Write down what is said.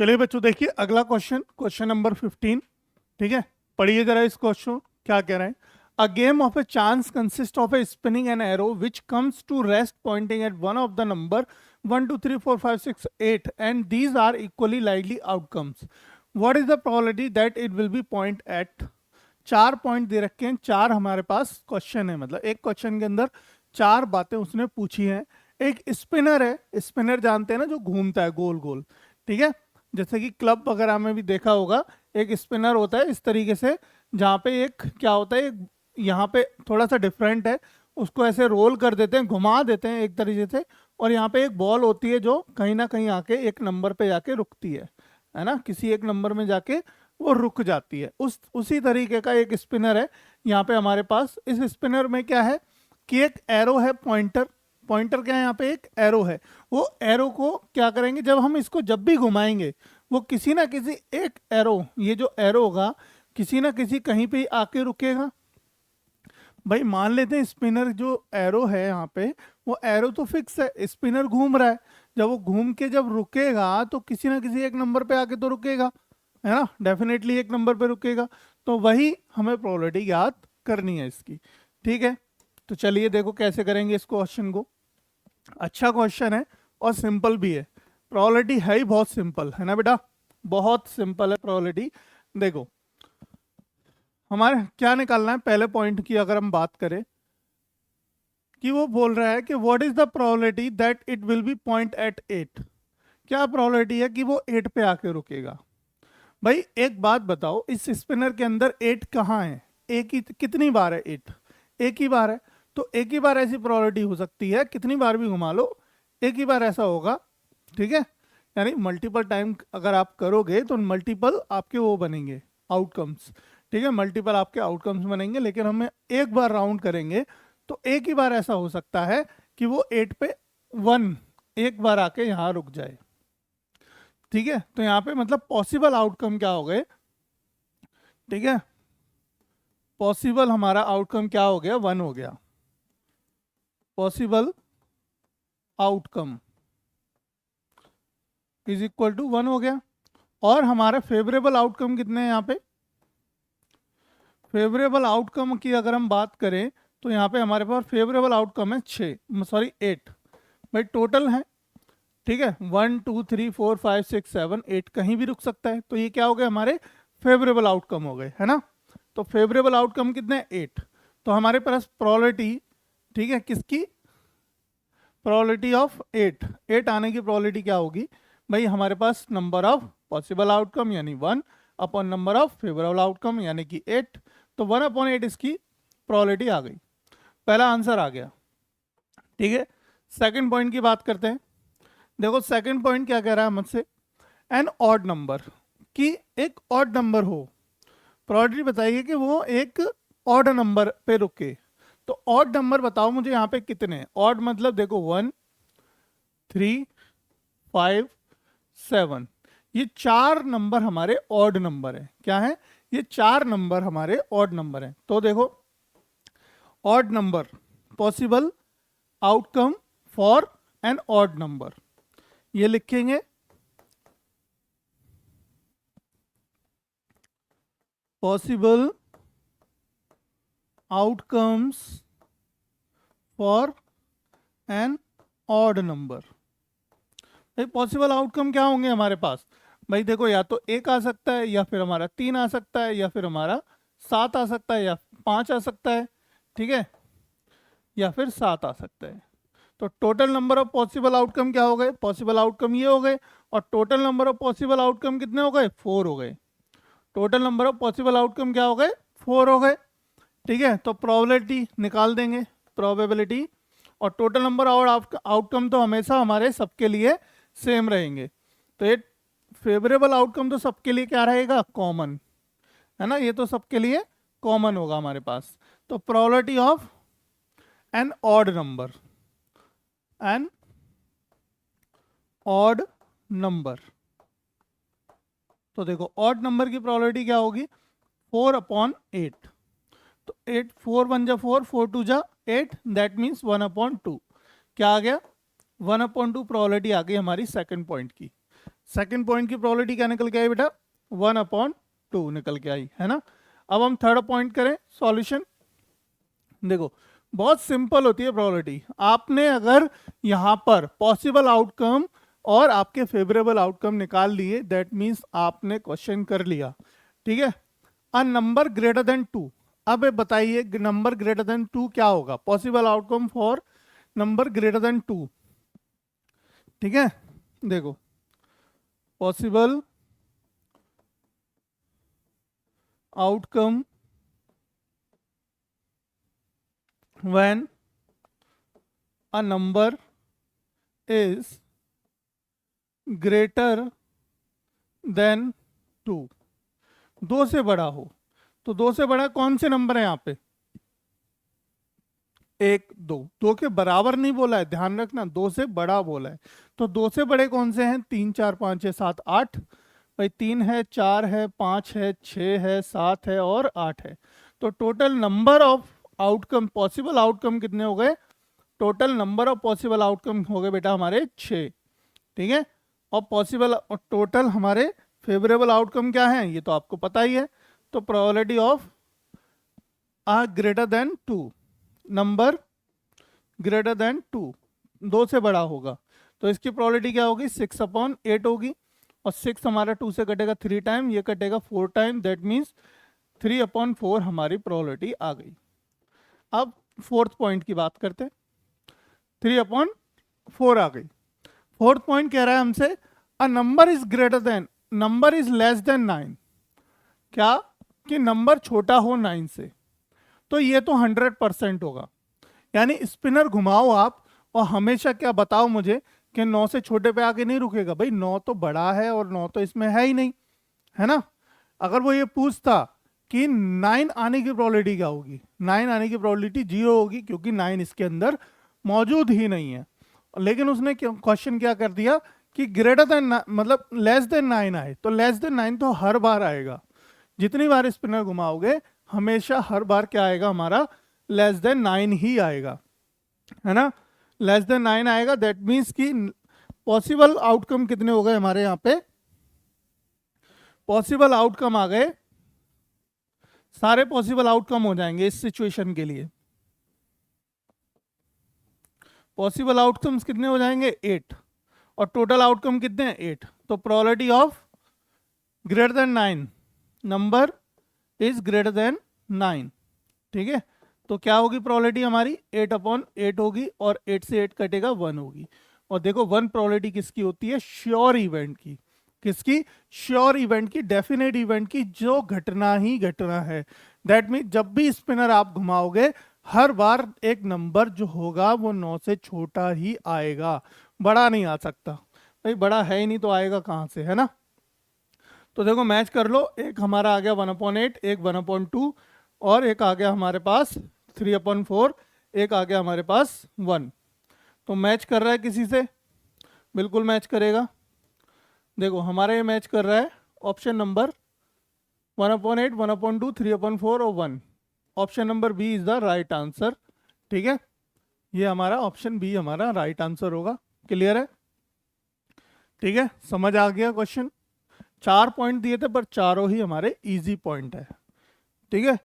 चलिए बच्चों, देखिए अगला क्वेश्चन नंबर 15। ठीक है, पढ़िए जरा इस क्वेश्चन क्या कह रहे हैं। A game of a chance consist of a spinning an arrow which comes to rest pointing at one of the number 1 2 3 4 5 6 8 and these are equally likely outcomes. What is the probability that it will be point at. चार point दे रखे हैं, चार हमारे पास question है, मतलब एक question के अंदर चार बातें उसने पूछी हैं। एक स्पिनर है, स्पिनर जानते हैं ना, जो घूमता है गोल गोल। ठीक है, जैसे कि क्लब वगैरह में भी देखा होगा, एक स्पिनर होता है इस तरीके से, जहाँ पे एक क्या होता है, एक यहाँ पे थोड़ा सा डिफरेंट है, उसको ऐसे रोल कर देते हैं, घुमा देते हैं एक तरीके से, और यहाँ पे एक बॉल होती है जो कहीं ना कहीं आके एक नंबर पे जाके रुकती है ना, किसी एक नंबर में जाके वो रुक जाती है। उसी तरीके का एक स्पिनर है यहाँ पे हमारे पास। इस स्पिनर में क्या है कि एक एरो है, पॉइंटर। पॉइंटर क्या है, यहाँ पे एक एरो है। वो एरो को क्या करेंगे, जब हम इसको जब भी घुमाएंगे, वो किसी ना किसी एक एरो, ये जो एरो होगा किसी ना किसी कहीं पे आके रुकेगा। भाई मान लेते हैं स्पिनर जो एरो है यहाँ पे, वो एरो तो फिक्स है, स्पिनर घूम रहा है, जब वो घूम के जब रुकेगा तो किसी ना किसी एक नंबर पे आके तो रुकेगा, है ना, डेफिनेटली एक नंबर पे रुकेगा। तो वही हमें प्रोबेबिलिटी याद करनी है इसकी। ठीक है, तो चलिए देखो कैसे करेंगे इस क्वेश्चन को। अच्छा क्वेश्चन है और सिंपल भी है। प्रोबेबिलिटी है ही बहुत सिंपल, है ना बेटा, बहुत सिंपल है प्रोबेबिलिटी। देखो हमारे क्या निकालना है, पहले पॉइंट की अगर हम बात करें कि वो बोल रहा है कि what is the probability that it will be point at 8। क्या प्रोबेबिलिटी है कि वो 8 पे आके रुकेगा। भाई एक बात बताओ, इस स्पिनर के अंदर 8 कहाँ है, एक ही कितनी बार है 8, एक ही बार है। तो एक ही बार ऐसी प्रोबेबिलिटी हो सकती है, कितनी बार भी घुमा लो एक ही बार ऐसा होगा। ठीक है, यानी मल्टीपल टाइम अगर आप करोगे तो मल्टीपल आपके वो बनेंगे आउटकम्स। ठीक है, मल्टीपल आपके आउटकम्स बनेंगे, लेकिन हमें एक बार राउंड करेंगे तो एक ही बार ऐसा हो सकता है कि वो 8 पे 1 एक बार आके यहाँ रुक जाए। ठीक है, तो यहाँ पे मतलब पॉसिबल आउटकम क्या हो गए, ठीक है, पॉसिबल हमारा आउटकम क्या हो गया, 1 हो गया। Possible outcome is equal to 1 हो गया। और हमारे फेवरेबल आउटकम कितने हैं यहाँ पे, फेवरेबल आउटकम की अगर हम बात करें तो यहाँ पे हमारे पास फेवरेबल आउटकम है 8। भाई टोटल है, ठीक है, 1 2 3 4 5 6 7 8 कहीं भी रुक सकता है। तो ये क्या हो गए, हमारे फेवरेबल आउटकम हो गए, है ना। तो फेवरेबल आउटकम कितने, 8। तो हमारे पास प्रोबेबिलिटी, ठीक है, किसकी, प्रोबेबिलिटी ऑफ 8 आने की प्रोबेबिलिटी क्या होगी भाई, हमारे पास नंबर ऑफ पॉसिबल आउटकम यानी 1 upon number of favourable outcome यानी कि 8। तो 1 अपॉन 8 इसकी प्रोबेबिलिटी आ गई, पहला आंसर आ गया। ठीक है, सेकंड पॉइंट की बात करते हैं। देखो सेकंड पॉइंट क्या कह रहा है मुझसे, एन ऑड नंबर, कि एक ऑड नंबर हो, प्रोबेबिलिटी बताइए कि वो एक ऑड नंबर पे रुके। तो ऑड नंबर बताओ मुझे यहाँ पे कितने, ऑड मतलब देखो 1 3 5 7, ये चार नंबर हमारे ऑड नंबर है। क्या है, ये चार नंबर हमारे ऑड नंबर हैं। तो देखो odd number, possible outcome for an odd number, ये लिखेंगे possible outcomes for an odd number. भाई पॉसिबल आउटकम क्या होंगे हमारे पास, भाई देखो या तो 1 आ सकता है, या फिर हमारा 3 आ सकता है, या फिर हमारा 7 आ सकता है, या 5 आ सकता है, ठीक है, या फिर 7 आ सकता है। तो total number of possible outcome क्या हो गए, पॉसिबल आउटकम ये हो गए, और total number of possible outcome कितने हो गए, 4 हो गए। Total number of possible outcome क्या हो गए, 4 हो गए। ठीक है, तो प्रोबेबिलिटी निकाल देंगे, प्रोबेबिलिटी, और टोटल नंबर और आउटकम तो हमेशा हमारे सबके लिए सेम रहेंगे। तो ये फेवरेबल आउटकम तो सबके लिए क्या रहेगा, कॉमन, है ना, ये तो सबके लिए कॉमन होगा हमारे पास। तो probability of an odd number, an odd number, तो देखो ऑड नंबर की प्रोबेबिलिटी क्या होगी, 4 अपॉन 8। तो 8 4 1 जा 4 4 2 जा 8, दैट मीन्स 1 अपॉन 2। क्या आ गया, 1 अपॉन 2 प्रोबेबिलिटी आ गई हमारी सेकंड पॉइंट की। सेकंड पॉइंट की प्रोबेबिलिटी क्या निकल के आई बेटा, 1/2 निकल के आई, है ना। अब हम थर्ड पॉइंट करें सॉल्यूशन। देखो बहुत सिंपल होती है प्रोबेबिलिटी। आपने अगर यहाँ पर पॉसिबल आउटकम और आपके फेवरेबल आउटकम निकाल लिए, दैट मीन्स आपने क्वेश्चन कर लिया, ठीक है। अ नंबर ग्रेटर देन 2, अब बताइए नंबर ग्रेटर देन 2 क्या होगा, possible outcome for number greater than 2, ठीक है। देखो possible outcome when a number is greater than 2, 2 से बड़ा हो। तो 2 से बड़ा कौन से नंबर है यहाँ पे, 1 2, 2 के बराबर नहीं बोला है, ध्यान रखना 2 से बड़ा बोला है। तो 2 से बड़े कौन से हैं, 3 4 5 6 7 8, भाई 3 है, 4 है, 5 है, 6 है, 7 है और 8 है। तो total number of outcome, possible outcome कितने हो गए, total number of possible outcome हो गए बेटा हमारे 6, ठीक है। और पॉसिबल टोटल हमारे फेवरेबल आउटकम क्या है, ये तो आपको पता ही है। तो probability of a greater than 2, number greater than 2, 2 से बड़ा होगा, तो इसकी प्रोबेबिलिटी क्या होगी, 6/8 होगी। और 6 हमारा 2 से कटेगा 3 टाइम, ये कटेगा 4 टाइम, दैट मीन्स 3/4 हमारी प्रोबेबिलिटी आ गई। अब फोर्थ पॉइंट की बात करते हैं, 3/4 आ गई। फोर्थ पॉइंट कह रहा है हमसे a number is greater than, number is less than 9, क्या कि नंबर छोटा हो 9 से। तो ये तो 100% होगा, यानी स्पिनर घुमाओ आप और हमेशा क्या बताओ मुझे कि 9 से छोटे पे आके नहीं रुकेगा, भाई 9 तो बड़ा है और 9 तो इसमें है ही नहीं, है ना। अगर वो ये पूछता कि 9 आने की प्रोबेबिलिटी क्या होगी, 9 आने की प्रोबेबिलिटी 0 होगी, क्योंकि 9 इसके अंदर मौजूद ही नहीं है। लेकिन उसने क्वेश्चन क्या कर दिया कि ग्रेटर देन, मतलब लेस देन 9 आए, तो लेस देन 9 तो हर बार आएगा, जितनी बार स्पिनर घुमाओगे हमेशा हर बार क्या आएगा हमारा, लेस देन 9 ही आएगा, है ना। लेस देन 9 आएगा, दैट मीन्स कि पॉसिबल आउटकम कितने हो गए हमारे यहाँ पे, पॉसिबल आउटकम आ गए, सारे पॉसिबल आउटकम हो जाएंगे इस सिचुएशन के लिए। पॉसिबल आउटकम्स कितने हो जाएंगे, 8, और टोटल आउटकम कितने हैं, 8। तो probability of greater than 9, number is greater than 9, ठीक है। तो क्या होगी प्रोबेबिलिटी हमारी, 8/8 होगी, और 8 से 8 कटेगा 1 होगी। और देखो 1 प्रोबेबिलिटी किसकी होती है, श्योर इवेंट की, किसकी, श्योर इवेंट की, डेफिनेट इवेंट की, जो घटना ही घटना है। दैट मीन जब भी स्पिनर आप घुमाओगे हर बार एक नंबर जो होगा वो 9 से छोटा ही आएगा, बड़ा नहीं आ सकता, भाई बड़ा है ही नहीं तो आएगा कहाँ से, है ना। तो देखो मैच कर लो, एक हमारा आ गया 1/8, एक 1/2, और एक आ गया हमारे पास 3/4, एक आ गया हमारे पास 1। तो मैच कर रहा है किसी से, बिल्कुल मैच करेगा। देखो हमारा ये मैच कर रहा है ऑप्शन नंबर 1/8, 1/2, 3/4 और 1। Option number B is the right answer, ठीक है। ये हमारा ऑप्शन बी हमारा राइट आंसर होगा। क्लियर है, ठीक है, समझ आ गया क्वेश्चन। 4 पॉइंट दिए थे पर चारों ही हमारे इजी पॉइंट है, ठीक है।